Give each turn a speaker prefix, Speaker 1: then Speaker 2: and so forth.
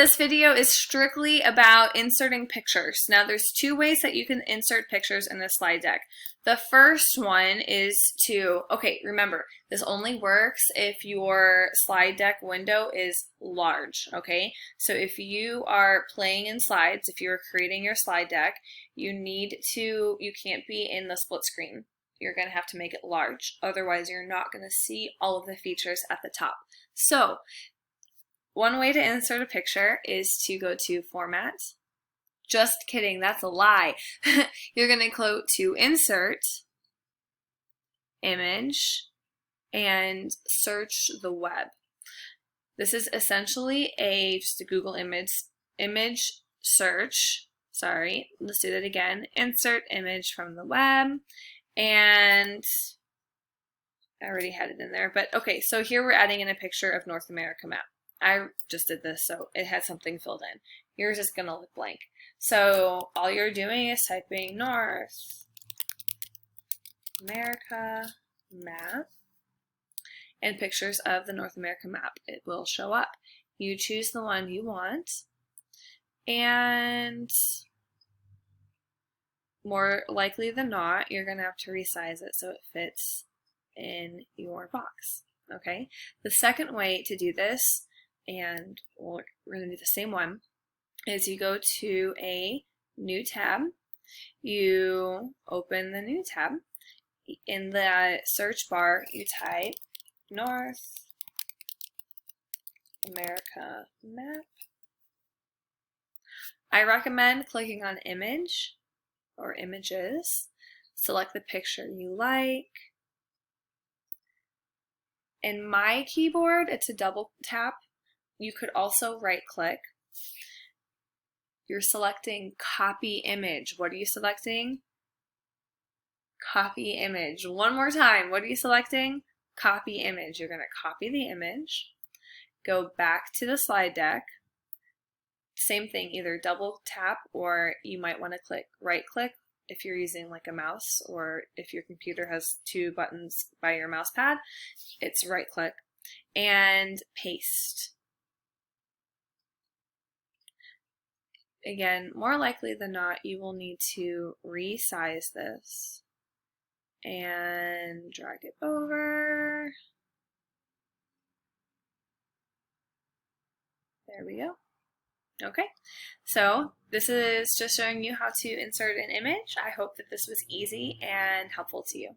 Speaker 1: This video is strictly about inserting pictures. Now there's two ways that you can insert pictures in this slide deck. The first one is remember, this only works if your slide deck window is large, okay? So if you are playing in slides, if you're creating your slide deck, you can't be in the split screen. You're gonna have to make it large. Otherwise, you're not gonna see all of the features at the top. So one way to insert a picture is to go to Format. Just kidding, that's a lie. You're going to go to Insert, Image, and search the web. This is essentially just a Google image search. Sorry, let's do that again. Insert image from the web, and I already had it in there. But okay, so here we're adding in a picture of North America map. I just did this, so it had something filled in. Yours is going to look blank. So all you're doing is typing North America map and pictures of the North America map. It will show up. You choose the one you want, and more likely than not, you're going to have to resize it so it fits in your box. Okay? The second way to do this, and we're going to do the same one, is you go to a new tab, you open the new tab, in the search bar you type North America map. I recommend clicking on image or images, select the picture you like. In my keyboard, it's a double tap. You could also right click. You're selecting copy image. What are you selecting? Copy image. One more time. What are you selecting? Copy image. You're going to copy the image, go back to the slide deck. Same thing, either double tap, or you might want to right click if you're using like a mouse, or if your computer has two buttons by your mouse pad, it's right click, and paste. Again, more likely than not, you will need to resize this and drag it over. There we go. Okay, so this is just showing you how to insert an image. I hope that this was easy and helpful to you.